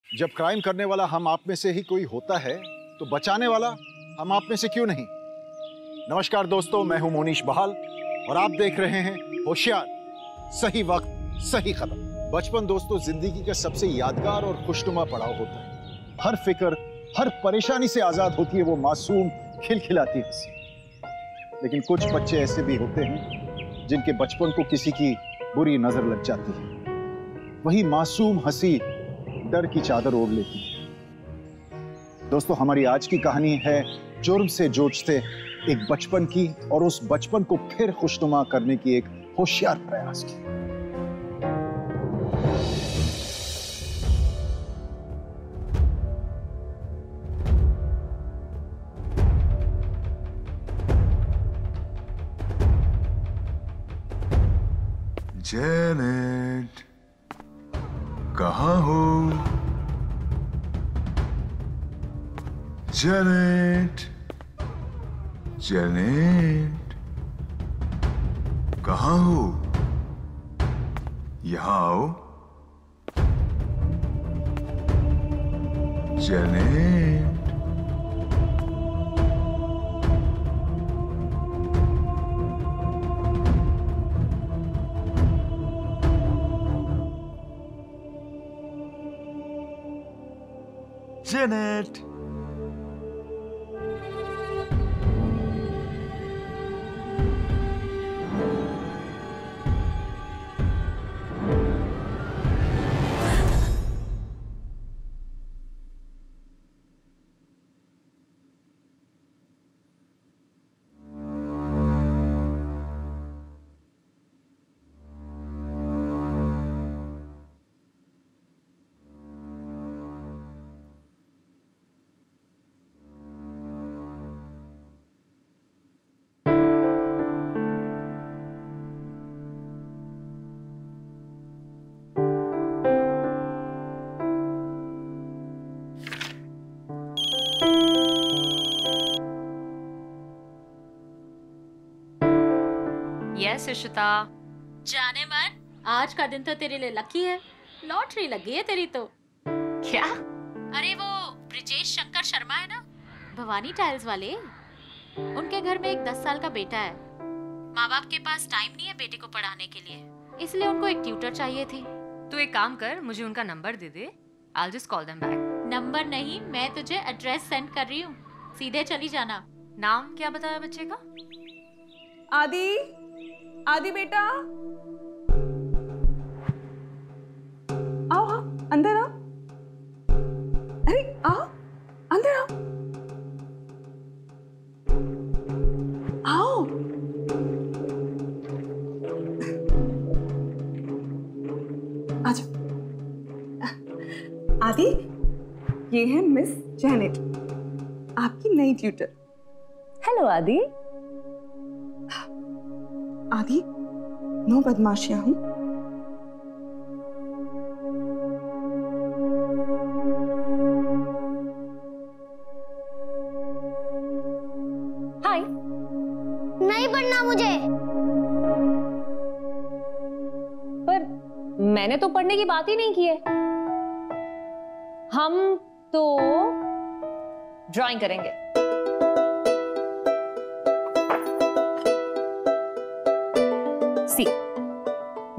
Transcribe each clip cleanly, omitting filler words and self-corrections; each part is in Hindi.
जब क्राइम करने वाला हम आप में से ही कोई होता है तो बचाने वाला हम आप में से क्यों नहीं। नमस्कार दोस्तों, मैं हूं मोनीश बहाल और आप देख रहे हैं होशियार, सही वक्त सही कदम। बचपन दोस्तों जिंदगी का सबसे यादगार और खुशनुमा पड़ाव होता है। हर फिक्र, हर परेशानी से आजाद होती है वो मासूम खिलखिलाती हंसी। लेकिन कुछ बच्चे ऐसे भी होते हैं जिनके बचपन को किसी की बुरी नजर लग जाती है। वही मासूम हंसी डर की चादर ओढ़ लेती है। दोस्तों, हमारी आज की कहानी है जुर्म से जूझते एक बचपन की और उस बचपन को फिर खुशनुमा करने की एक होशियार प्रयास की। जेनेट, कहाँ हो? जेनेट, जेनेट, कहाँ हो? यहाँ आओ। Janet, Janet, yes Ishita. जाने मन, आज का दिन तो तेरे लिए लकी है। लॉटरी लगी है तेरी तो। क्या? अरे वो ब्रिजेश शंकर शर्मा है ना, भवानी टाइल्स वाले, उनके घर में एक 10 साल का बेटा है। माँ बाप के पास टाइम नहीं है बेटे को पढ़ाने के लिए, इसलिए उनको एक ट्यूटर चाहिए थी। तू एक काम कर, मुझे उनका नंबर दे दे। I'll just call them back. Number नहीं, मैं तुझे एड्रेस सेंड कर रही हूँ, सीधे चली जाना। नाम क्या बताया बच्चे का? आदि, आदि बेटा, आओ, आओ, अंदर आओ। अरे आओ, अंदर आओ, आओ। आजा। आदि, ये है मिस जेनेट, आपकी नई ट्यूटर। हेलो आदि। आदि, नो बदमाशियां हूं। हाय। नहीं पढ़ना मुझे। पर मैंने तो पढ़ने की बात ही नहीं की है। हम तो ड्राइंग करेंगे। सी,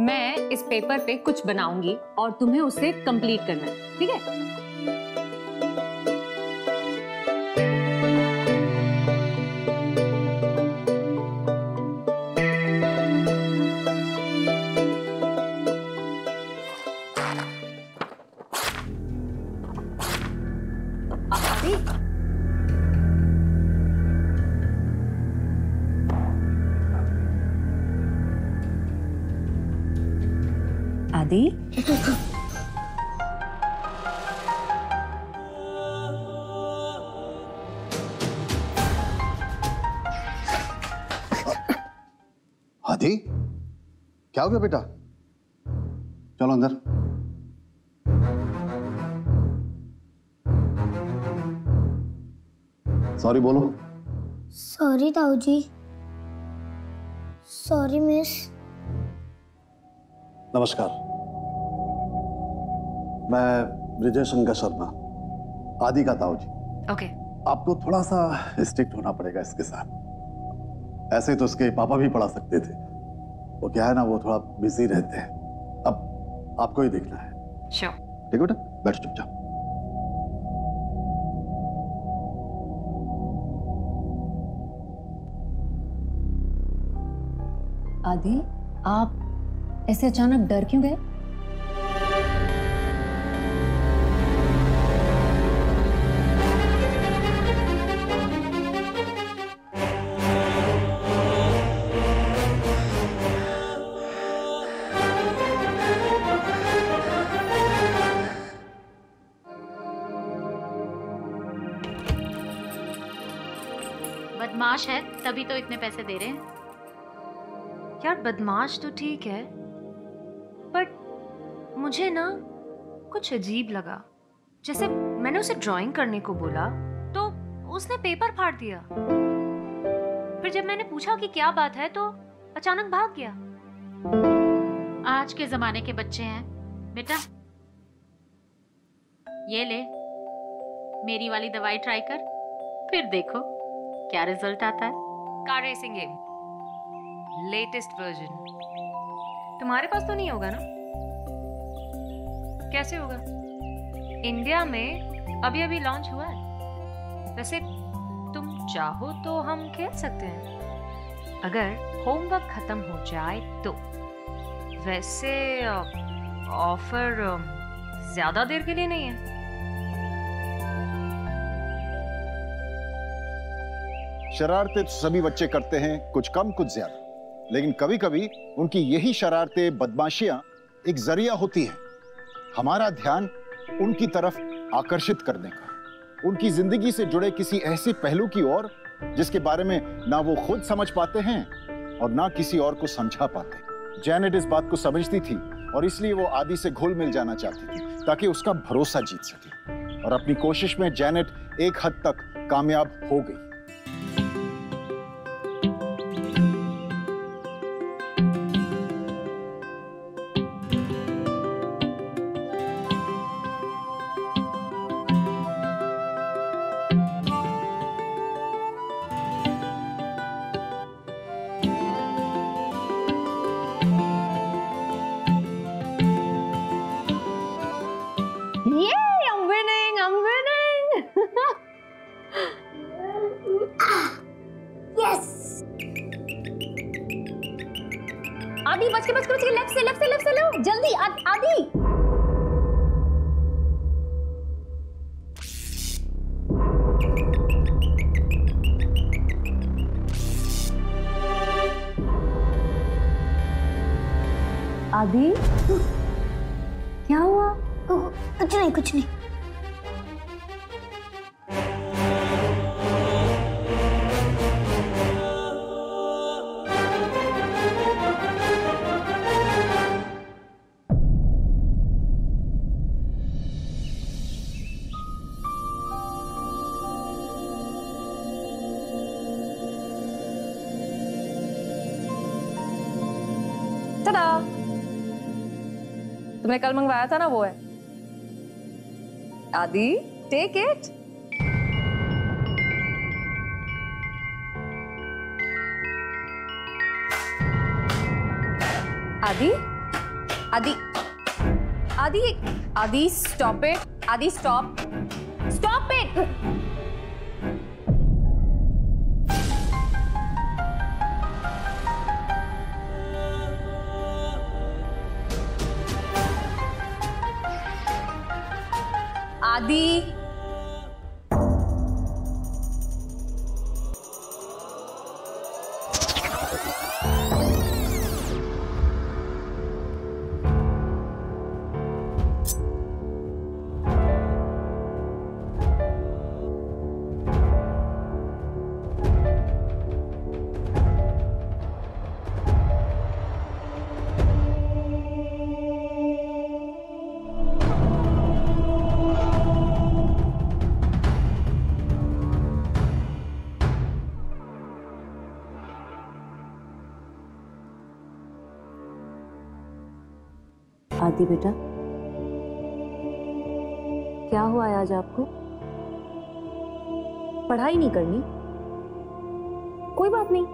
मैं इस पेपर पे कुछ बनाऊंगी और तुम्हें उसे कंप्लीट करना है, ठीक है? आदि, आदि, क्या हो गया बेटा? चलो अंदर। सॉरी बोलो। सॉरी ताऊ जी। Sorry miss. नमस्कार, मैं ब्रिजेश शंकर शर्मा, आदि का ताऊ जी। ओके। आपको थोड़ा सा स्ट्रिक्ट होना पड़ेगा इसके साथ। ऐसे तो उसके पापा भी पढ़ा सकते थे, वो क्या है ना, वो थोड़ा बिजी रहते हैं। अब आपको ही देखना है। श्योर। ठीक है बेटा, बैठ चुपचाप। आदि, आप ऐसे अचानक डर क्यों गए? बदमाश है तभी तो इतने पैसे दे रहे हैं। यार बदमाश तो ठीक है, बट मुझे ना कुछ अजीब लगा। जैसे मैंने उसे ड्राइंग करने को बोला तो उसने पेपर फाड़ दिया। फिर जब मैंने पूछा कि क्या बात है तो अचानक भाग गया। आज के जमाने के बच्चे हैं बेटा। ये ले, मेरी वाली दवाई ट्राई कर, फिर देखो क्या रिजल्ट आता है। Car racing game, latest version. तुम्हारे पास तो नहीं होगा ना? कैसे होगा? इंडिया में अभी अभी लॉन्च हुआ है। वैसे तुम चाहो तो हम खेल सकते हैं, अगर होमवर्क खत्म हो जाए तो। वैसे ऑफर ज्यादा देर के लिए नहीं है। शरारतें तो सभी बच्चे करते हैं, कुछ कम कुछ ज्यादा, लेकिन कभी कभी उनकी यही शरारतें, बदमाशियां एक जरिया होती हैं हमारा ध्यान उनकी तरफ आकर्षित करने का, उनकी जिंदगी से जुड़े किसी ऐसे पहलू की ओर जिसके बारे में ना वो खुद समझ पाते हैं और ना किसी और को समझा पाते। जैनेट इस बात को समझती थी और इसलिए वो आदि से घुल मिल जाना चाहती थी ताकि उसका भरोसा जीत सके, और अपनी कोशिश में जैनेट एक हद तक कामयाब हो गई। आदि बच के लेफ्ट से लो जल्दी। आदि आदि क्या हुआ? कुछ नहीं। तुमने कल मंगवाया था ना, वो है। आदि टेक इट। आदि आदि आदि आदि स्टॉप इट। आदि स्टॉप इट। आदि आदि बेटा, क्या हुआ है आज आपको? पढ़ाई नहीं करनी? कोई बात नहीं,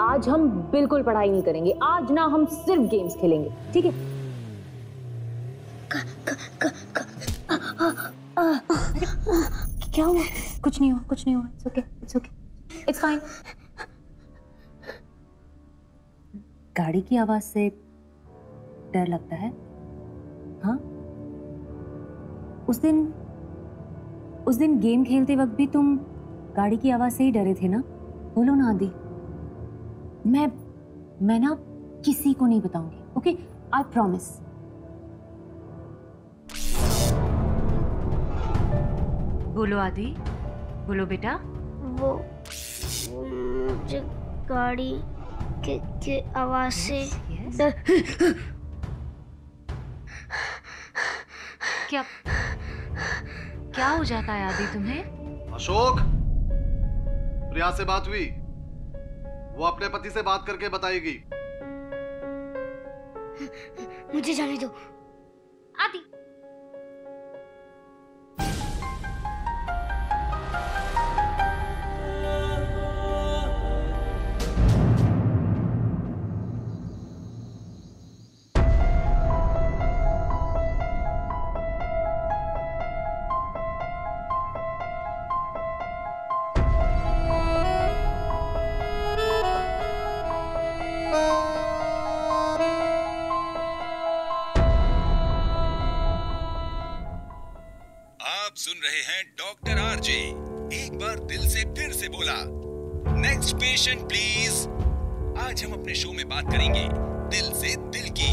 आज हम बिल्कुल पढ़ाई नहीं करेंगे। आज ना हम सिर्फ गेम्स खेलेंगे, ठीक है? क्या हुआ? कुछ नहीं हुआ, कुछ नहीं हुआ। It's okay, it's okay, it's fine. गाड़ी की आवाज से डर लगता है? हाँ, उस दिन गेम खेलते वक्त भी तुम गाड़ी की आवाज से ही डरे थे ना? बोलो ना आदि। मैं ना किसी को नहीं बताऊंगी, ओके? I promise. बोलो आदि, बोलो बेटा। वो मुझे गाड़ी के आवाज से क्या हो जाता है आदि तुम्हें? अशोक, प्रिया से बात हुई? वो अपने पति से बात करके बताएगी। मुझे जाने दो। आदि, आप सुन रहे हैं डॉक्टर आरजे। एक बार दिल से फिर से बोला, नेक्स्ट पेशेंट प्लीज। आज हम अपने शो में बात करेंगे दिल से दिल की।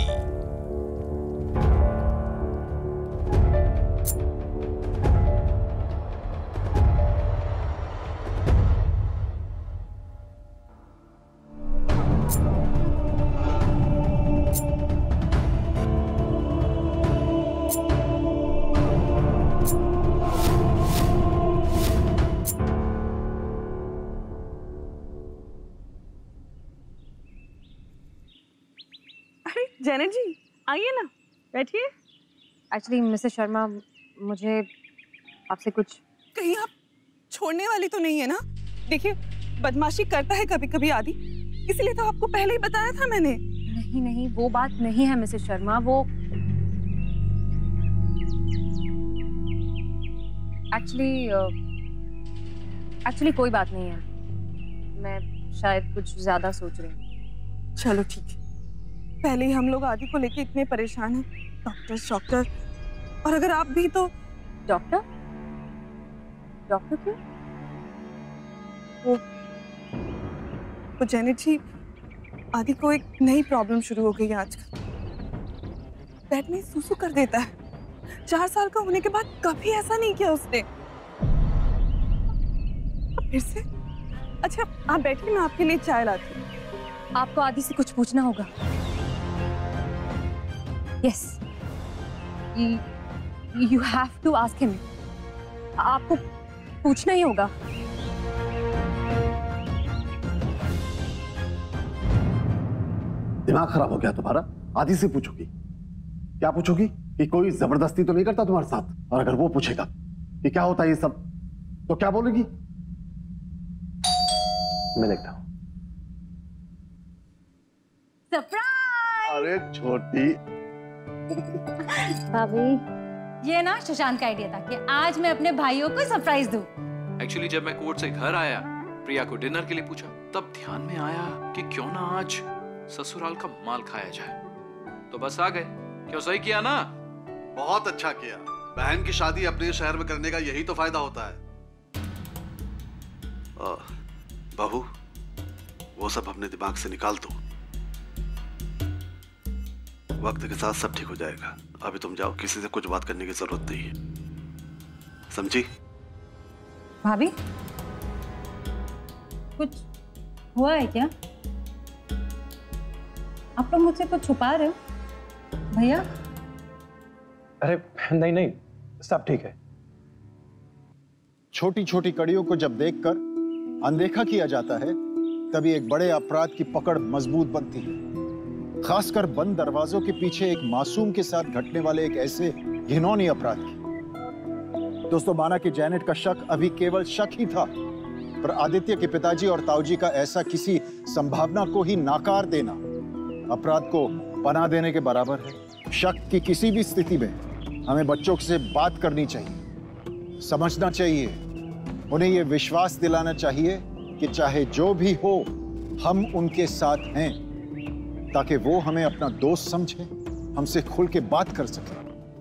जैनेट जी आइए ना, बैठिए। एक्चुअली मिसेस शर्मा, मुझे आपसे कुछ। कहीं आप छोड़ने वाली तो नहीं है ना? देखिए, बदमाशी करता है कभी कभी आदि, इसलिए तो आपको पहले ही बताया था मैंने। नहीं नहीं, वो बात नहीं है मिसेस शर्मा। वो एक्चुअली कोई बात नहीं है। मैं शायद कुछ ज्यादा सोच रही हूँ। चलो ठीक है, पहले ही हम लोग आदि को लेके इतने परेशान हैं। डॉक्टर, और अगर आप भी तो। डॉक्टर क्यों? वो जैनेट जी, आदि को एक नई प्रॉब्लम शुरू हो गई है आजकल। पेट में सूसू कर देता है। 4 साल का होने के बाद कभी ऐसा नहीं किया उसने। अब फिर से। अच्छा आप बैठिए, मैं आपके लिए चाय लाती हूँ। आपको आदि से कुछ पूछना होगा। Yes, you have to ask him. आपको पूछना ही होगा। दिमाग खराब हो गया तुम्हारा? आदि से पूछोगी? क्या पूछोगी? कि कोई जबरदस्ती तो नहीं करता तुम्हारे साथ? और अगर वो पूछेगा कि क्या होता है ये सब, तो क्या बोलेगी? मैं देखता हूं। सरप्राइज! अरे छोटी भाभी, ये ना शशांक का आइडिया था कि आज मैं अपने भाइयों को सरप्राइज दूं। एक्चुअली जब मैं कोर्ट से घर आया, प्रिया को डिनर के लिए पूछा, तब ध्यान में आया कि क्यों ना आज ससुराल का माल खाया जाए। तो बस आ गए। क्यों, सही किया ना? बहुत अच्छा किया। बहन की शादी अपने शहर में करने का यही तो फायदा होता है। बहू, वो सब अपने दिमाग से निकाल दो। वक्त के साथ सब ठीक हो जाएगा। अभी तुम जाओ, किसी से कुछ बात करने की जरूरत नहीं है, समझी? भाभी, कुछ हुआ है क्या? आप लोग मुझसे कुछ छुपा रहे हो? भैया? अरे नहीं, सब ठीक है। छोटी छोटी कड़ियों को जब देखकर अनदेखा किया जाता है, तभी एक बड़े अपराध की पकड़ मजबूत बनती है। खासकर बंद दरवाजों के पीछे एक मासूम के साथ घटने वाले एक ऐसे घिनौनी अपराध की। दोस्तों, माना कि जैनेट का शक अभी केवल शक ही था, पर आदित्य के पिताजी और ताऊजी का ऐसा किसी संभावना को ही नाकार देना अपराध को पनाह देने के बराबर है। शक की किसी भी स्थिति में हमें बच्चों से बात करनी चाहिए, समझना चाहिए, उन्हें यह विश्वास दिलाना चाहिए कि चाहे जो भी हो हम उनके साथ हैं, ताकि वो हमें अपना दोस्त समझे, हमसे खुल के बात कर सके,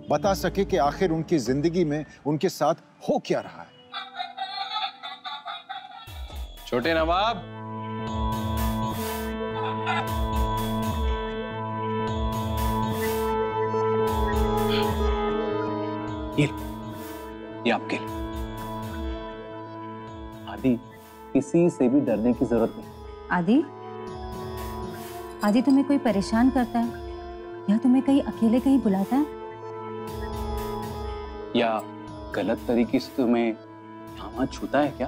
बता सके कि आखिर उनकी जिंदगी में उनके साथ हो क्या रहा है। छोटे नवाब, ये आपके लिए। आदि, किसी से भी डरने की जरूरत नहीं। आदि, आदि तुम्हें कोई परेशान करता है या तुम्हें कहीं अकेले कहीं बुलाता है, या गलत तरीके से तुम्हें यहाँ छूता है क्या?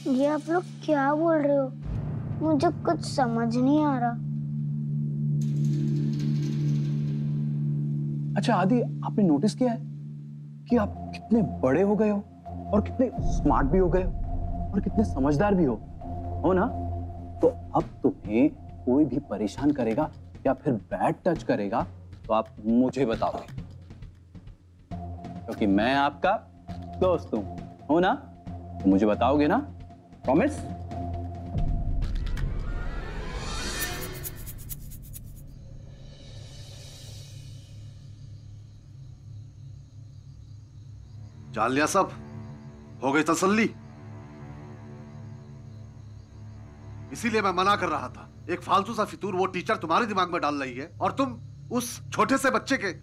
ये आप लोग क्या बोल रहे हो? मुझे कुछ समझ नहीं आ रहा। अच्छा आदि, आपने नोटिस किया है कि आप कितने बड़े हो गए हो और कितने स्मार्ट भी हो गए हो और कितने समझदार भी हो ना? तो अब तुम्हें कोई भी परेशान करेगा या फिर बैड टच करेगा तो आप मुझे बताओगे, क्योंकि मैं आपका दोस्त हूं, हो ना? तो मुझे बताओगे ना? प्रॉमिस? जान लिया सब? हो गई तसल्ली? इसीलिए मैं मना कर रहा था। एक फालतू सा फितूर वो टीचर तुम्हारे दिमाग में डाल रही है और तुम उस छोटे से बच्चे के।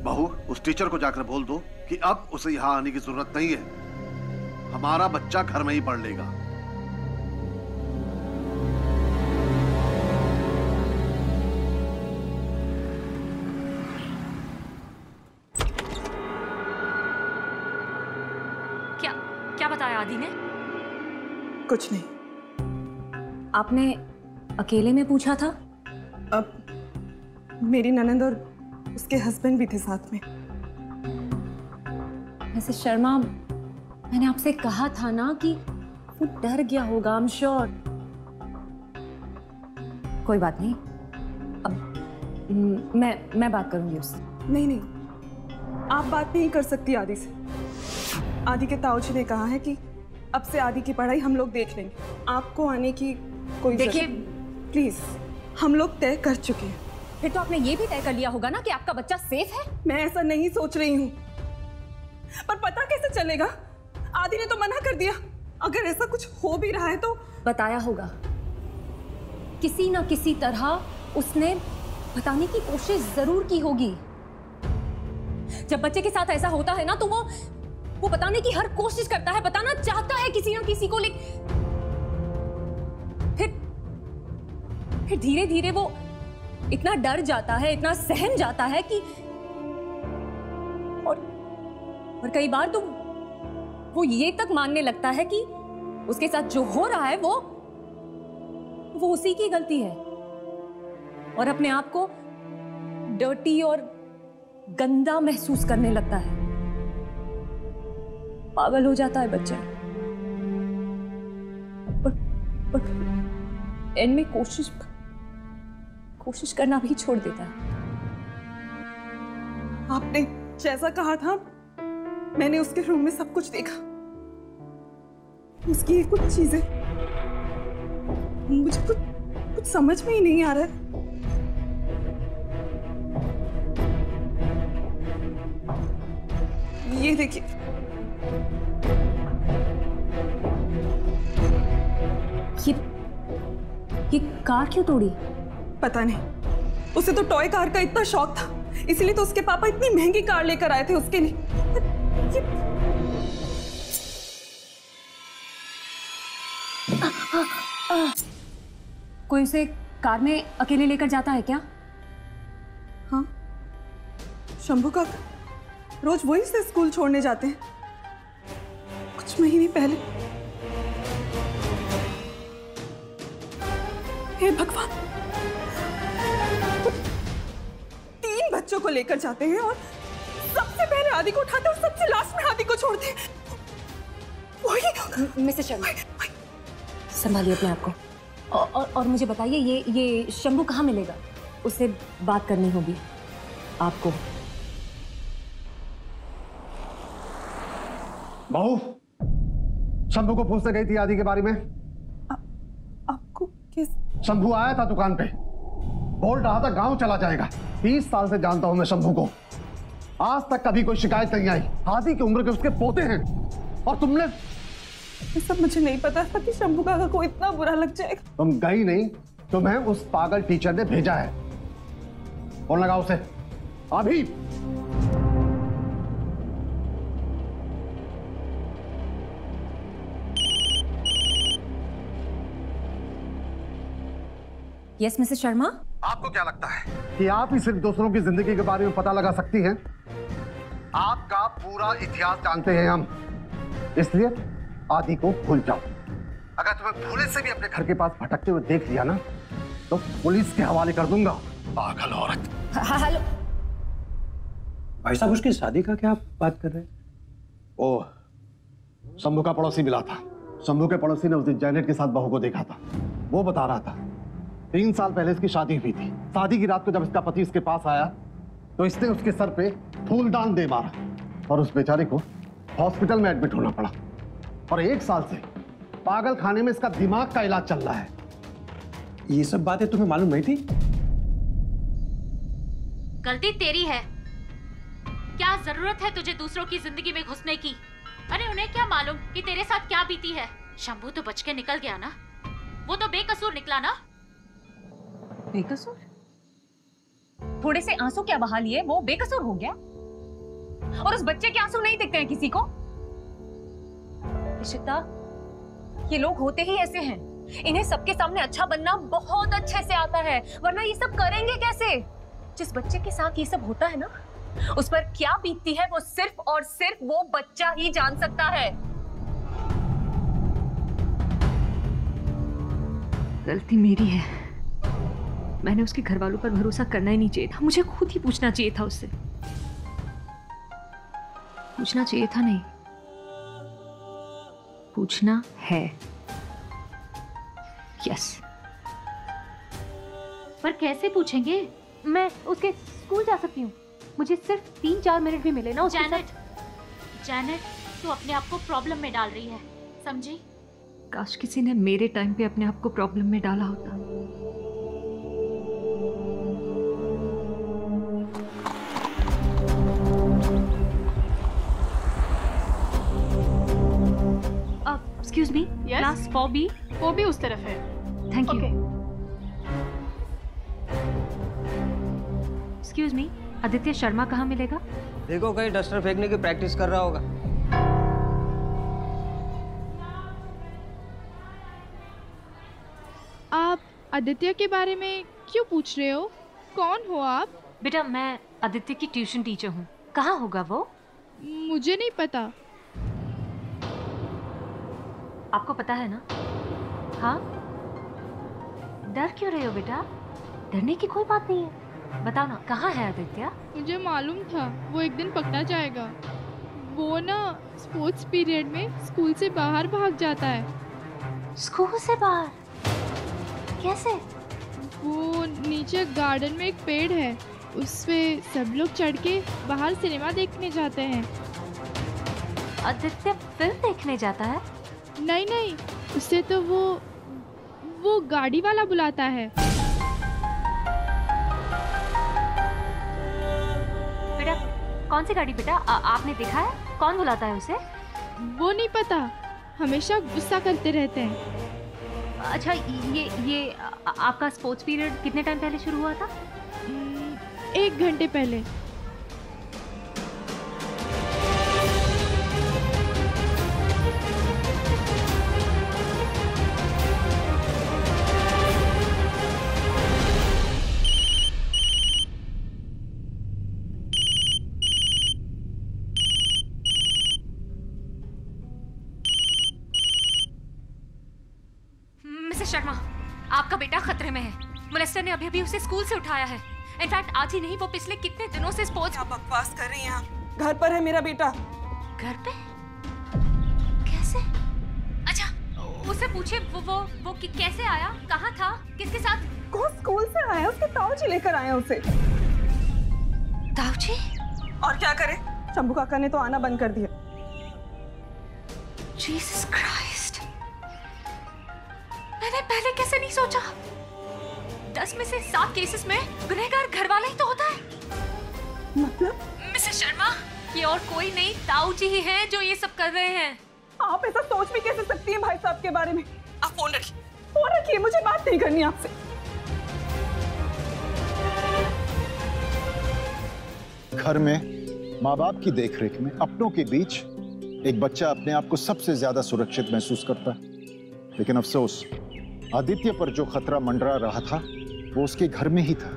बहू, उस टीचर को जाकर बोल दो कि अब उसे यहां आने की जरूरत नहीं है, हमारा बच्चा घर में ही पढ़ लेगा। क्या बताया आदि ने? कुछ नहीं। आपने अकेले में पूछा था? अब मेरी ननंद और उसके हस्बैंड भी थे साथ में। वैसे शर्मा, मैंने आपसे कहा था ना कि वो डर गया होगा, आई एम श्योर। कोई बात नहीं, अब मैं बात करूंगी उससे। नहीं नहीं, आप बात नहीं कर सकती आदि से। आदि के ताऊजी ने कहा है कि अब से आदि की पढ़ाई हम लोग देख लेंगे, आपको आने की कोई देखिए प्लीज, हम लोग तय कर चुके हैं। फिर तो आपने ये भी तय कर लिया होगा ना कि आपका बच्चा सेफ है? मैं ऐसा नहीं सोच रही हूँ, पर पता कैसे चलेगा? आदि ने तो मना कर दिया। अगर ऐसा कुछ हो भी रहा है तो बताया होगा, किसी ना किसी तरह उसने बताने की कोशिश जरूर की होगी। जब बच्चे के साथ ऐसा होता है ना तो वो बताने की हर कोशिश करता है, बताना चाहता है किसी ना किसी को, लेकिन फिर धीरे धीरे वो इतना डर जाता है, इतना सहम जाता है कि और कई बार तो वो ये तक मानने लगता है कि उसके साथ जो हो रहा है वो उसी की गलती है, और अपने आप को डर्टी और गंदा महसूस करने लगता है। पागल हो जाता है बच्चा, पर एंड में कोशिश करना भी छोड़ देता है। आपने जैसा कहा था, मैंने उसके रूम में सब कुछ देखा। उसकी कुछ चीजें मुझे कुछ समझ में ही नहीं आ रहा है। ये देखिए, ये कार क्यों तोड़ी? पता नहीं, उसे तो टॉय कार का इतना शौक था, इसलिए तो उसके पापा इतनी महंगी कार लेकर आए थे उसके लिए। कोई उसे कार में अकेले लेकर जाता है क्या? हाँ, शंभू का रोज वही से स्कूल छोड़ने जाते हैं। कुछ महीने पहले, हे भगवान, 3 बच्चों को लेकर जाते हैं और सबसे पहले आदि को उठाते और सबसे लास्ट में आदि को छोड़ते हैं। वही मिसेस शर्मा, संभालिए अपने आप को। और मुझे बताइए ये शंभू कहाँ मिलेगा? उससे बात करनी होगी आपको। बहू, शंभू को पूछने गई थी आदि के बारे में? आपको किस? शंभू आया था दुकान पे, बोल रहा था गांव चला जाएगा। 30 साल से जानता हूं मैं शंभू को, आज तक कभी कोई शिकायत नहीं आई। आदि की उम्र के उसके पोते हैं और तुमने। ये सब मुझे नहीं पता था कि शंभू काका को इतना बुरा लग जाएगा। तुम गई नहीं, तुम्हें उस पागल टीचर ने भेजा है। फोन लगाओ उसे अभी। Yes Mrs Sharma. आपको क्या लगता है कि आप ही सिर्फ दूसरों की जिंदगी के बारे में पता लगा सकती हैं? आपका पूरा इतिहास जानते हैं हम, इसलिए आदि को भूल जाओ। अगर तुम्हें भूले से भी अपने घर के पास भटकते हुए देख लिया ना, तो पुलिस के हवाले कर दूंगा। पागल औरत। हेलो भाई साहब, उसकी शादी का क्या बात कर रहे हैं? ओ, शंभू का पड़ोसी मिला था। शंभू के पड़ोसी ने उस दिन जैनेट के साथ बहू को देखा था। वो बता रहा था 3 साल पहले इसकी शादी हुई थी। शादी की रात को जब इसका पति इसके पास आया तो इसने उसके सर पे फूलदान दे मारा और उस बेचारे को हॉस्पिटल में एडमिट होना पड़ा। और 1 साल से पागल खाने में इसका दिमाग का इलाज चल रहा है। ये सब बातें तुम्हें मालूम नहीं थी? गलती तेरी है। क्या जरूरत है तुझे दूसरों की जिंदगी में घुसने की? अरे उन्हें क्या मालूम कि तेरे साथ क्या बीती है। शंभू तो बच के निकल गया ना, वो तो बेकसूर निकला ना। बेकसूर? थोड़े से आंसू क्या बहा लिए वो बेकसूर हो गया? और उस बच्चे के आंसू नहीं दिखते हैं किसी को? इशिता, ये लोग होते ही ऐसे हैं। इन्हें सबके सामने अच्छा बनना बहुत अच्छे से आता है, वरना ये सब करेंगे कैसे? जिस बच्चे के साथ ये सब होता है ना, उस पर क्या बीतती है वो सिर्फ और सिर्फ वो बच्चा ही जान सकता है। गलती मेरी है। मैंने उसके घर वालों पर भरोसा करना ही नहीं चाहिए था। मुझे खुद ही पूछना चाहिए था उससे। पूछना चाहिए था नहीं, पूछना है। यस। पर कैसे पूछेंगे? मैं उसके स्कूल जा सकती हूँ। मुझे सिर्फ 3-4 मिनट भी मिले ना। जैनेट, तू अपने आप को प्रॉब्लम में डाल रही है, समझी? काश किसी ने मेरे टाइम पे अपने आप को प्रॉब्लम में डाला होता। Excuse me, yes? Class 4B? 4B उस तरफ है। Thank you. Okay. Excuse me, Aditya Sharma कहाँ मिलेगा? देखो कहीं डस्टर फेंकने की प्रैक्टिस कर रहा होगा। आप आदित्य के बारे में क्यों पूछ रहे हो? कौन हो आप? बेटा मैं आदित्य की ट्यूशन टीचर हूँ। कहाँ होगा वो? मुझे नहीं पता। आपको पता है ना? हाँ? डर क्यों रहे हो बेटा? डरने की कोई बात नहीं है। बताओ ना, कहाँ है आदित्य? मुझे मालूम था वो एक दिन पकड़ा जाएगा। वो ना स्पोर्ट्स पीरियड में स्कूल से बाहर भाग जाता है। स्कूल से बाहर? कैसे? वो नीचे गार्डन में एक पेड़ है, उस पे सब लोग चढ़ के बाहर सिनेमा देखने जाते हैं। आदित्य फिल्म देखने जाता है? नहीं, उससे तो वो गाड़ी वाला बुलाता है। बेटा कौन सी गाड़ी बेटा? आपने देखा है? कौन बुलाता है उसे? वो नहीं पता, हमेशा गुस्सा करते रहते हैं। अच्छा ये आपका स्पोर्ट्स पीरियड कितने टाइम पहले शुरू हुआ था? 1 घंटे पहले। मिसेस शर्मा, आपका बेटा खतरे में है। मोलेस्टर ने अभी उसे स्कूल से उठाया है। इनफैक्ट आज ही नहीं, वो पिछले कितने दिनों से स्पोर्ट्स। क्या बकवास कर रही हैं आप? घर पर है मेरा बेटा। घर पे? कैसे? अच्छा, उससे पूछे वो कैसे आया, कहाँ था, किसके साथ? कौन स्कूल से आया? उसके ताऊजी लेकर आए उसे। ताऊजी? और क्या करे, शंभू काका ने तो आना बंद कर दिया। जीसस क्राइस्ट, मैंने पहले कैसे नहीं सोचा? 10 में से 7 केसेस में गुनहगार घर वाला ही तो होता है। मतलब? मिसेस शर्मा, ये और कोई नहीं, ताऊजी ही हैं जो ये सब कर रहे हैं। आप ऐसा सोच भी कैसे सकती हैं भाई साहब के बारे में? आप फोन रखिए, मुझे बात नहीं करनी आपसे। घर में माँ बाप की देखरेख में अपनों के बीच एक बच्चा अपने आप को सबसे ज्यादा सुरक्षित महसूस करता है। लेकिन अफसोस, आदित्य पर जो खतरा मंडरा रहा था वो उसके घर में ही था।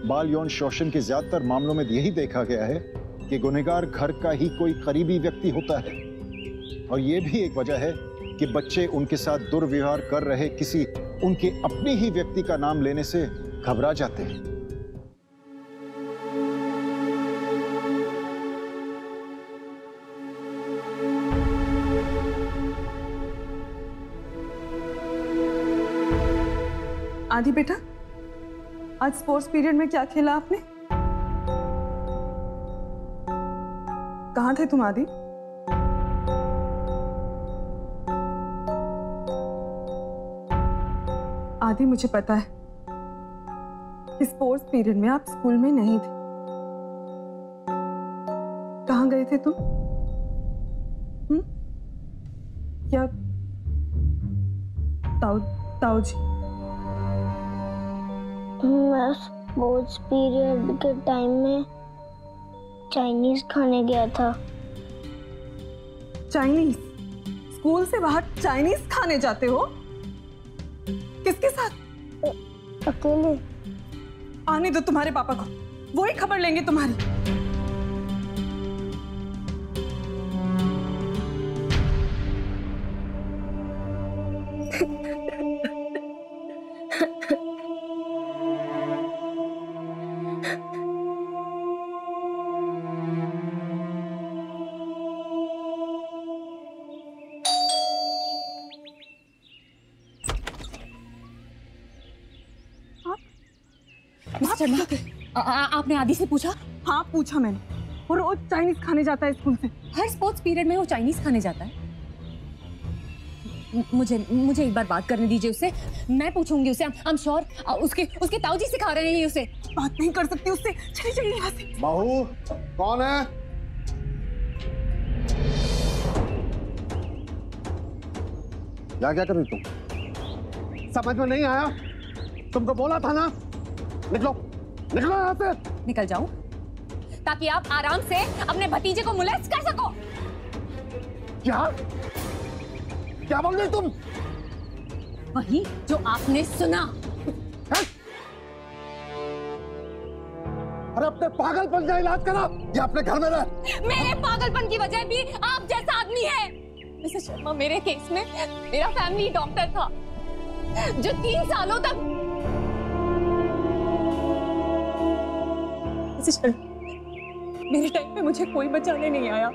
बाल यौन शोषण के ज्यादातर मामलों में यही देखा गया है कि गुनहगार घर का ही कोई करीबी व्यक्ति होता है, और ये भी एक वजह है कि बच्चे उनके साथ दुर्व्यवहार कर रहे किसी उनके अपने ही व्यक्ति का नाम लेने से घबरा जाते हैं। आदि बेटा, आज स्पोर्ट्स पीरियड में क्या खेला आपने? कहाँ थे तुम आदि? आदि, मुझे पता है कि स्पोर्ट्स पीरियड में आप स्कूल में नहीं थे। कहाँ गए थे तुम? क्या ताऊजी? मैं स्पोर्ट्स पीरियड के टाइम में चाइनीज खाने गया था। चाइनीज? स्कूल से बाहर चाइनीज खाने जाते हो? किसके साथ? अकेले। आने दो तुम्हारे पापा को, वो ही खबर लेंगे तुम्हारी। आपने आदि से पूछा? हाँ पूछा मैंने। वो रोज चाइनीज खाने जाता है स्कूल से। हर स्पोर्ट्स पीरियड में वो चाइनीज खाने जाता है? मुझे एक बार बात करने दीजिए उससे, मैं पूछूंगी उसे। I'm sure उसके ताऊजी सिखा रहे हैं उसे। बात नहीं कर सकती उससे, चलिए यहाँ से। बहू कौन है? क्या कर रही तुम? समझ में नहीं आया? तुमको बोला था ना, निकलो यहाँ से। निकल जाऊं ताकि आप आराम से अपने भतीजे को मुलेस्ट कर सको। क्या बोल रही तुम? वही जो आपने सुना। अरे अपने पागलपन का इलाज करा या अपने घर में रह। मेरे पागलपन की वजह भी आप जैसा आदमी है। मिसेस शर्मा, मेरे केस में मेरा फैमिली डॉक्टर था जो 3 सालों तक। मेरे टाइम पे मुझे कोई बचाने नहीं आया।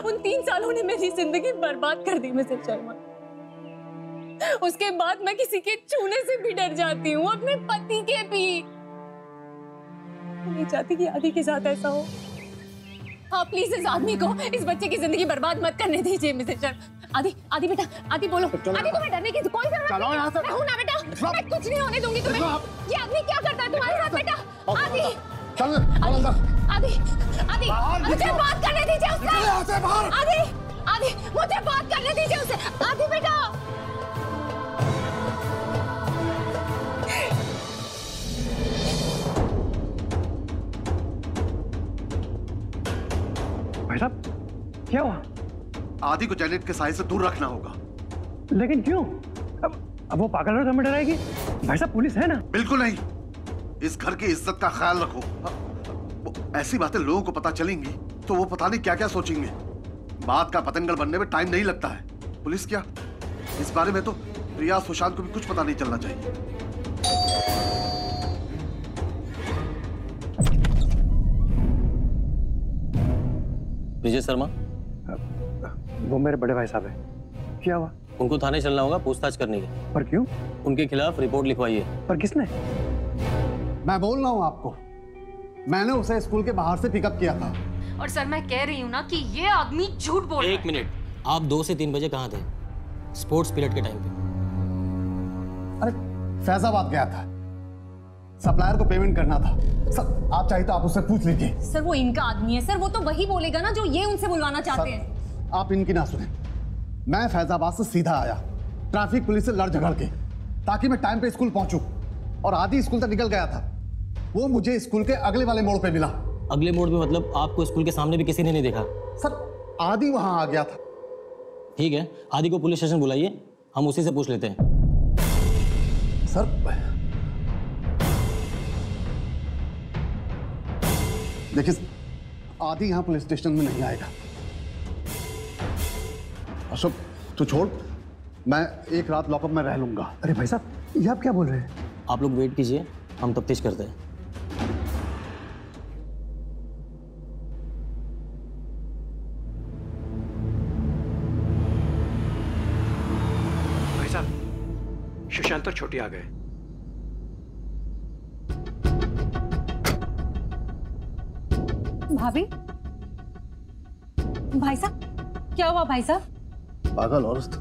उन 3 सालों ने मेरी जिंदगी बर्बाद कर दी मिसेस शर्मा। उसके बाद मैं किसी के छूने से भी डर जाती हूँ, अपने पति के भी। मैं नहीं चाहती कि आदि के साथ ऐसा हो। हाँ प्लीज इस आदमी को, इस बच्चे की जिंदगी बर्बाद मत करने दीजिए मिसेस शर्मा। आदि बेटा, आदि बोलो। आदि तुम्हें डरने की कोई जरूरत नहीं है। मैं हूं ना बेटा, मैं कुछ नहीं होने दूंगी तुम्हें। ये आदमी क्या करता है तुम्हारे साथ बेटा? आदि मुझे बात करने दीजिए उससे। आदि मुझे बात करने दीजिए उससे। आदि बेटा। भाई साहब क्या हुआ? आदि को जैनेट के साए से दूर रखना होगा। लेकिन क्यों? अब वो पागल और हमें डराएगी? भाई साहब पुलिस है ना? बिल्कुल नहीं। इस घर की इज्जत का ख्याल रखो। ऐसी बातें लोगों को पता चलेंगी तो वो पता नहीं क्या क्या सोचेंगे। बात का पतंगड़ बनने में टाइम नहीं लगता है। पुलिस क्या, इस बारे में तो प्रिया सुशांत को भी कुछ पता नहीं चलना चाहिए। ब्रिजेश शर्मा? वो मेरे बड़े भाई साहब है। क्या हुआ? उनको थाने चलना होगा पूछताछ करने की। पर क्यों? उनके खिलाफ रिपोर्ट लिखवाइए। पर किसने? मैं बोल रहा हूँ आपको, मैंने उसे स्कूल के बाहर से पिकअप किया था। और सर मैं कह रही हूँ ना कि ये आदमी झूठ बोल रहा है। 1 मिनट, आप 2 से 3 बजे कहाँ थे? स्पोर्ट्स पीरियड के टाइम पे। अरे फैजाबाद गया था, सप्लायर को पेमेंट करना था। सर आप चाहे तो आप उससे पूछ लीजिए। सर वो इनका आदमी है सर, वो तो वही बोलेगा ना जो ये उनसे बुलवाना चाहते हैं। आप इनकी ना सुने, मैं फैजाबाद से सीधा आया ट्रैफिक पुलिस से लड़ झगड़ के, ताकि मैं टाइम पे स्कूल पहुंचूं। और आदि स्कूल तक निकल गया था, वो मुझे स्कूल के अगले वाले मोड़ पे मिला। अगले मोड़ पे मतलब आपको स्कूल के सामने भी किसी ने नहीं देखा? सर आदि वहां आ गया था। ठीक है, आदि को पुलिस स्टेशन बुलाइए, हम उसी से पूछ लेते हैं। सर देखिए, आदि यहां पुलिस स्टेशन में नहीं आएगा। अशोक तू छोड़, मैं एक रात लॉकअप में रह लूंगा। अरे भाई साहब, ये आप क्या बोल रहे हैं? आप लोग वेट कीजिए, हम तफ्तीश करते हैं। भाई साहब, सुशांत और छोटी आ गए। भाभी, भाई साहब, क्या हुआ भाई साहब? पागल औरत,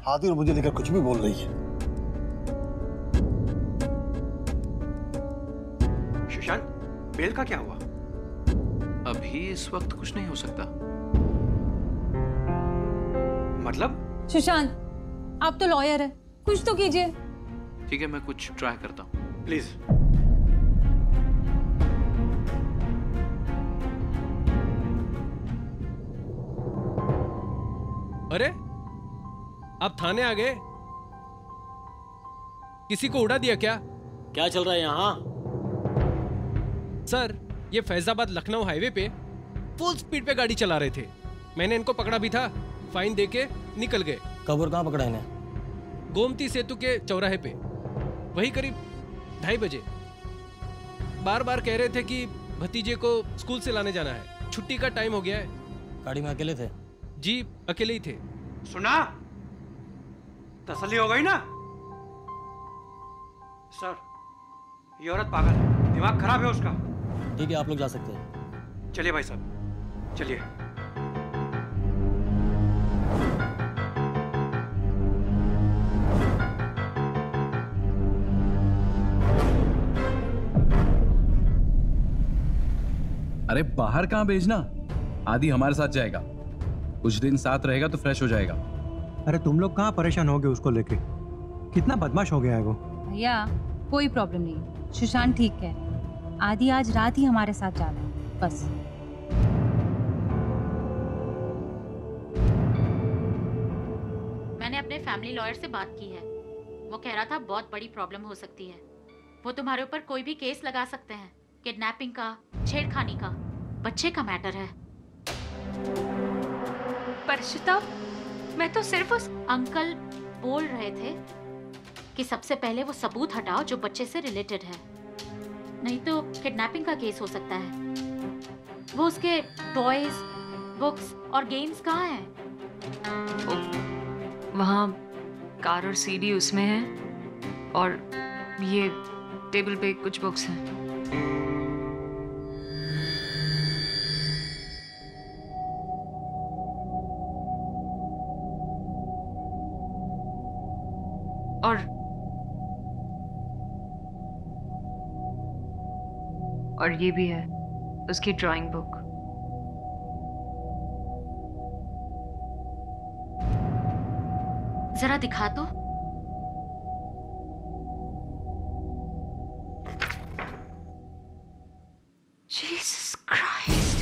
आदि मुझे लेकर कुछ भी बोल रही है। सुशांत, बेल का क्या हुआ? अभी इस वक्त कुछ नहीं हो सकता। मतलब? सुशांत, आप तो लॉयर है, कुछ तो कीजिए। ठीक है, मैं कुछ ट्राई करता हूँ, प्लीज। अरे आप थाने आ गए? किसी को उड़ा दिया क्या? क्या चल रहा है यहाँ? सर ये फैजाबाद लखनऊ हाईवे पे फुल स्पीड पे गाड़ी चला रहे थे। मैंने इनको पकड़ा भी था, फाइन देके निकल गए। कब और कहाँ पकड़ा इन्हें? गोमती सेतु के चौराहे पे, वही करीब 2:30 बजे। बार बार कह रहे थे कि भतीजे को स्कूल से लाने जाना है, छुट्टी का टाइम हो गया है। गाड़ी में अकेले थे? जी अकेले ही थे। सुना? तसल्ली हो गई ना? सर, ये औरत पागल है, दिमाग खराब है उसका। ठीक है, आप लोग जा सकते हैं। चलिए भाई साहब, चलिए। अरे बाहर कहाँ भेजना? आदि हमारे साथ जाएगा, कुछ दिन साथ रहेगा तो फ्रेश हो जाएगा। अरे तुम लोग कहाँ परेशान हो गए उसको लेके? कितना बदमाश हो गया है वो। भैया कोई प्रॉब्लम नहीं, सुशांत ठीक है। आदि आज रात ही हमारे साथ जा रहा है, बस। मैंने अपने फैमिली लॉयर से बात की है, वो कह रहा था बहुत बड़ी प्रॉब्लम हो सकती है। वो तुम्हारे ऊपर कोई भी केस लगा सकते हैं, किडनैपिंग का, छेड़खानी का। बच्चे का मैटर है। परशिता, मैं तो सिर्फ उस अंकल बोल रहे थे कि सबसे पहले वो सबूत हटाओ जो बच्चे से रिलेटेड है, नहीं तो किडनैपिंग का केस हो सकता है। वो उसके टॉयज, बुक्स और गेम्स कहाँ हैं? वहाँ कार और सीडी उसमें है, और ये टेबल पे कुछ बुक्स हैं। और ये भी है उसकी ड्राइंग बुक। जरा दिखा तो। जीसस क्राइस्ट,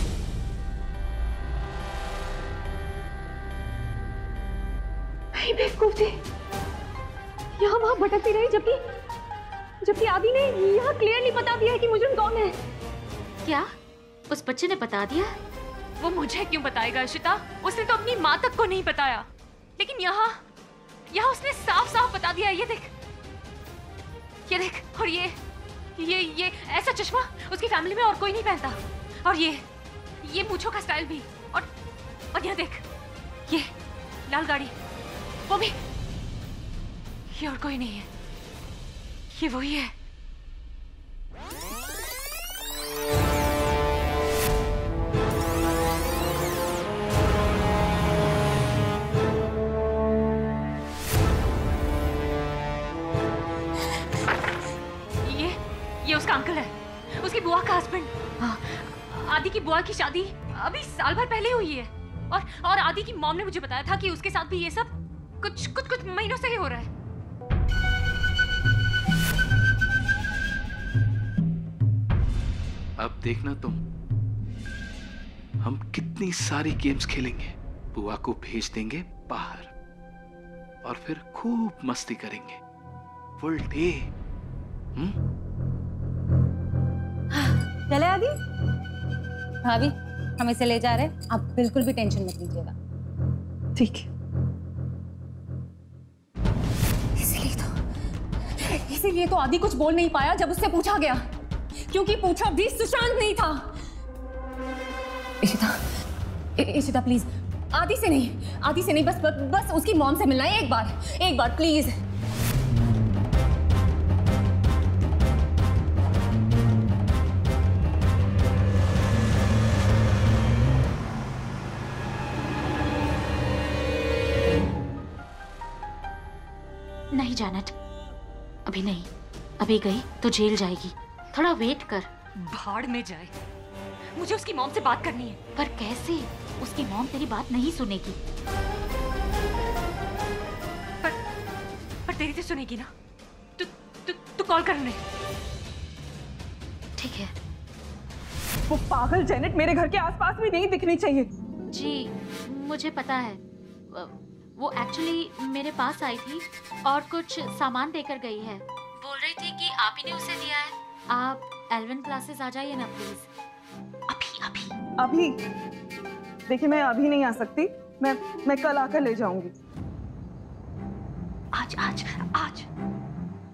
मैं बेवकूफ थी, यहाँ वहां भटकती रही, जबकि आदि ने यहाँ क्लियरली बता दिया है कि मुजरिम कौन है। क्या उस बच्चे ने बता दिया? वो मुझे क्यों बताएगा इशिता? उसने तो अपनी माँ तक को नहीं बताया, लेकिन यहाँ उसने साफ साफ बता दिया। ये देख, और ये ऐसा चश्मा उसकी फैमिली में और कोई नहीं पहनता। और ये ये मूंछों का स्टाइल भी, और यहाँ देख, ये लाल गाड़ी, वो भी। ये और कोई नहीं है, ये वही है। ये उसका अंकल है, उसकी बुआ का हस्बैंड। हाँ, आदि की बुआ की शादी अभी साल भर पहले हुई है, और आदि की मॉम ने मुझे बताया था कि उसके साथ भी ये सब कुछ महीनों से ही हो रहा है। अब देखना तुम, हम कितनी सारी गेम्स खेलेंगे। बुआ को भेज देंगे बाहर और फिर खूब मस्ती करेंगे फुल डे। चले आदि? भाभी, हम इसे ले जा रहे हैं, आप बिल्कुल भी टेंशन मत लीजिएगा। ठीक है। इसीलिए तो आदि कुछ बोल नहीं पाया जब उससे पूछा गया, क्योंकि पूछा भी सुशांत नहीं था। इशिता प्लीज, आदि से नहीं, बस उसकी मॉम से मिलना है एक बार प्लीज। नहीं जानत, अभी नहीं, अभी गई तो जेल जाएगी, थोड़ा वेट कर। भाड़ में जाए, मुझे उसकी मॉम से बात करनी है। पर कैसे? उसकी मॉम तेरी बात नहीं सुनेगी। पर तेरी तो सुनेगी ना। तू कॉल कर उन्हें। ठीक है। वो पागल जेनेट मेरे घर के आसपास भी नहीं दिखनी चाहिए। जी मुझे पता है, वो एक्चुअली मेरे पास आई थी और कुछ सामान देकर गई है। बोल रही थी कि आप ही ने उसे दिया है। आप एल्विन क्लासेस आ जाइए ना प्लीज। अभी देखिए, मैं अभी नहीं आ सकती, मैं कल आकर ले जाऊंगी। आज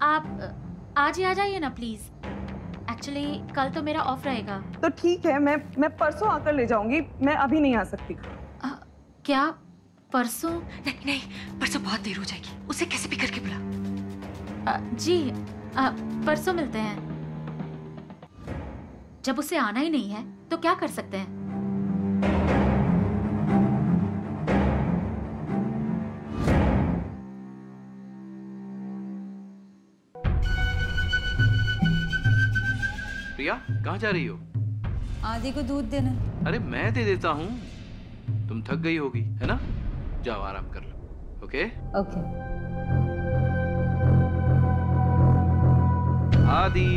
आप आज ही आ जाइए ना प्लीज। एक्चुअली कल तो मेरा ऑफ रहेगा। तो ठीक है, मैं परसों आकर ले जाऊंगी, मैं अभी नहीं आ सकती। क्या परसों? नहीं, परसों बहुत देर हो जाएगी, उसे कैसे भी करके बुला। जी परसों मिलते हैं। जब उसे आना ही नहीं है तो क्या कर सकते हैं? प्रिया, कहाँ जा रही हो? आदि को दूध देना। अरे मैं दे देता हूँ, तुम थक गई होगी है ना? जाओ आराम कर लो। Okay okay. आदि,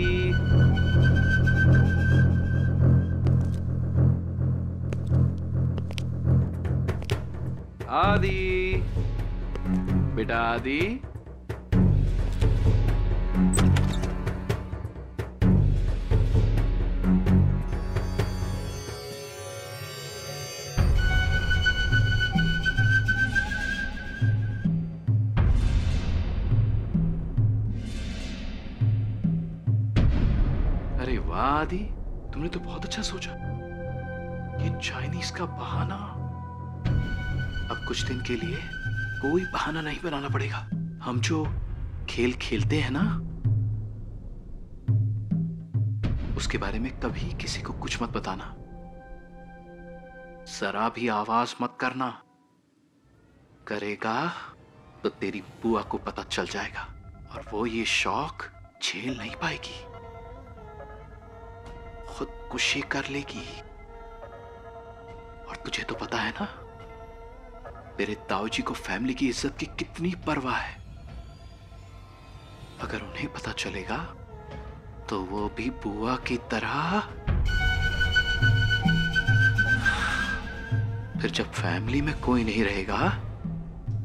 आदि, बेटा आदि। अरे वाह आदि, तुमने तो बहुत अच्छा सोचा। ये चाइनीज का बहाना, अब कुछ दिन के लिए कोई बहाना नहीं बनाना पड़ेगा। हम जो खेल खेलते हैं ना, उसके बारे में कभी किसी को कुछ मत बताना, जरा भी आवाज मत करना। करेगा तो तेरी बुआ को पता चल जाएगा और वो ये शौक झेल नहीं पाएगी, खुदकुशी कर लेगी। और तुझे तो पता है ना, तेरे ताऊजी को फैमिली की इज्जत की कितनी परवाह है। अगर उन्हें पता चलेगा तो वो भी बुआ की तरह, फिर जब फैमिली में कोई नहीं रहेगा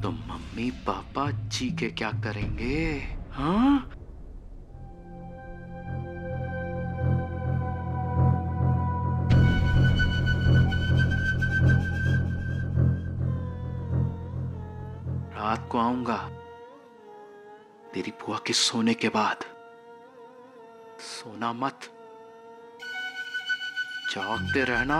तो मम्मी पापा जी के क्या करेंगे? हाँ? रात को आऊंगा तेरी बुआ के सोने के बाद। सोना मत, जागते रहना।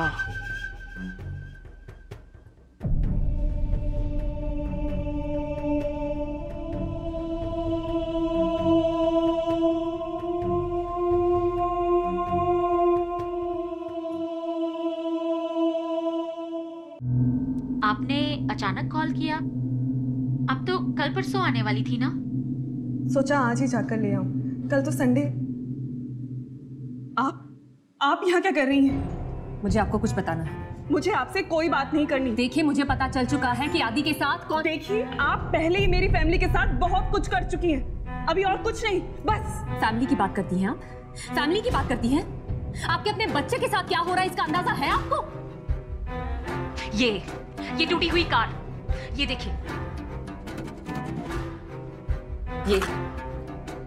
आपने अचानक कॉल किया? अब तो कल परसों आने वाली थी ना? सोचा आज ही जाकर ले आऊं, कल तो संडे। आप यहाँ क्या कर रही हैं? मुझे आपको कुछ बताना है। मुझे आपसे कोई बात नहीं करनी। देखिए, मुझे पता चल चुका है कि आदि के साथ कौन। देखिए, आप पहले ही मेरी फैमिली के साथ बहुत कुछ कर चुकी हैं, अभी और कुछ नहीं, बस। फैमिली की बात करती हैं आप? फैमिली की बात करती हैं? आपके अपने बच्चे के साथ क्या हो रहा है इसका अंदाजा है आपको? ये टूटी हुई कार, ये देखिए।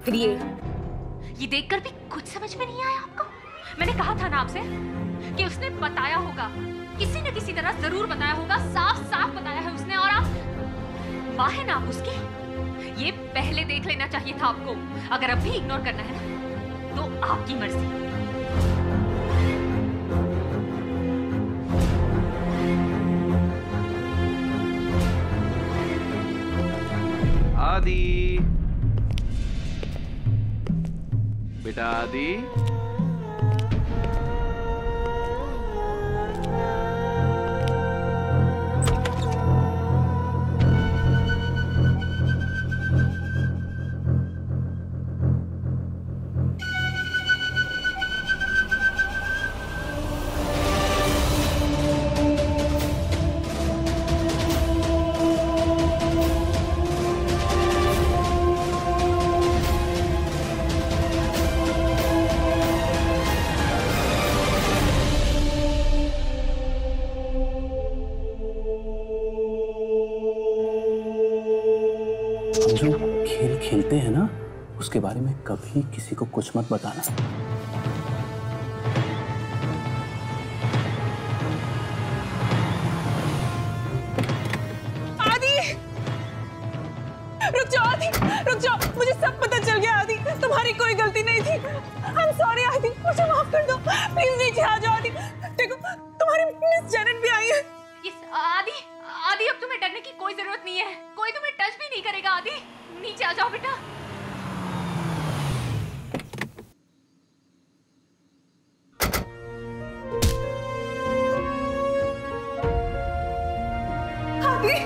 फिर ये देखकर भी कुछ समझ में नहीं आया आपको? मैंने कहा था ना आपसे कि उसने बताया होगा, किसी न किसी तरह जरूर बताया होगा, साफ साफ बताया है उसने। और आप वाह है ना आप उसकी। ये पहले देख लेना चाहिए था आपको। अगर अब भी इग्नोर करना है ना तो आपकी मर्जी। आदि, बेटा आदि, जो खेल खेलते हैं ना, उसके बारे में कभी किसी को कुछ मत बताना। आदि, रुक जाओ आदि, रुक जाओ। मुझे सब पता चल गया आदि, तुम्हारी कोई गलती नहीं थी। आई एम सॉरी आदि, मुझे माफ कर दो। प्लीज नीचे आ जाओ आदि। देखो, तुम्हारी मिस जेनेट भी आई है। आदि, अब तुम्हें डरने की कोई जरूरत नहीं है। कोई तुम्हें टच भी नहीं करेगा। आदि, नीचे आ जाओ बेटा। आदि,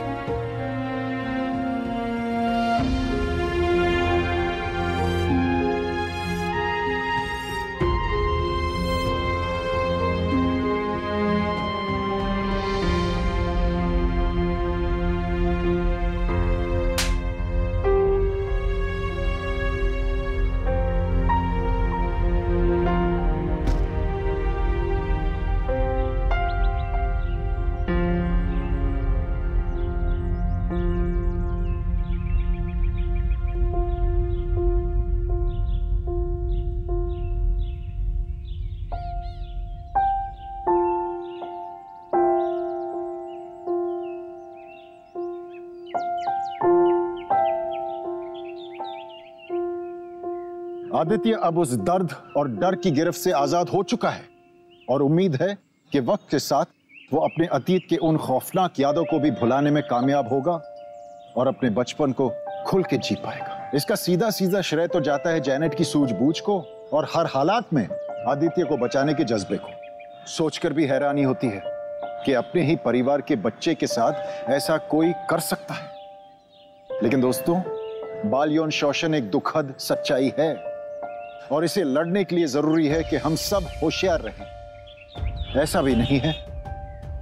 आदित्य अब उस दर्द और डर की गिरफ्त से आजाद हो चुका है और उम्मीद है कि वक्त के साथ वो अपने अतीत के उन खौफनाक यादों को भी भुलाने में कामयाब होगा और अपने बचपन को खुल के जी पाएगा। इसका सीधा सीधा श्रेय तो जाता है जेनेट की सूझबूझ को और हर हालात में आदित्य को बचाने के जज्बे को। सोचकर भी हैरानी होती है कि अपने ही परिवार के बच्चे के साथ ऐसा कोई कर सकता है। लेकिन दोस्तों, बाल यौन शोषण एक दुखद सच्चाई है और इसे लड़ने के लिए जरूरी है कि हम सब होशियार रहें। ऐसा भी नहीं है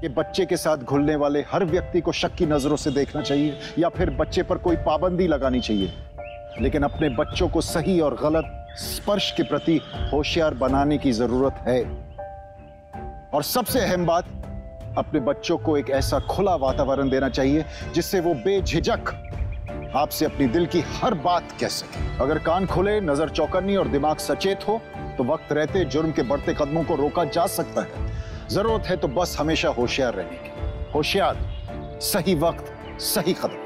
कि बच्चे के साथ घुलने वाले हर व्यक्ति को शक की नजरों से देखना चाहिए या फिर बच्चे पर कोई पाबंदी लगानी चाहिए, लेकिन अपने बच्चों को सही और गलत स्पर्श के प्रति होशियार बनाने की जरूरत है। और सबसे अहम बात, अपने बच्चों को एक ऐसा खुला वातावरण देना चाहिए जिससे वो बेझिझक आपसे अपनी दिल की हर बात कह सके। अगर कान खुले, नजर चौकन्नी और दिमाग सचेत हो तो वक्त रहते जुर्म के बढ़ते कदमों को रोका जा सकता है। जरूरत है तो बस हमेशा होशियार रहने की। होशियार, सही वक्त, सही कदम।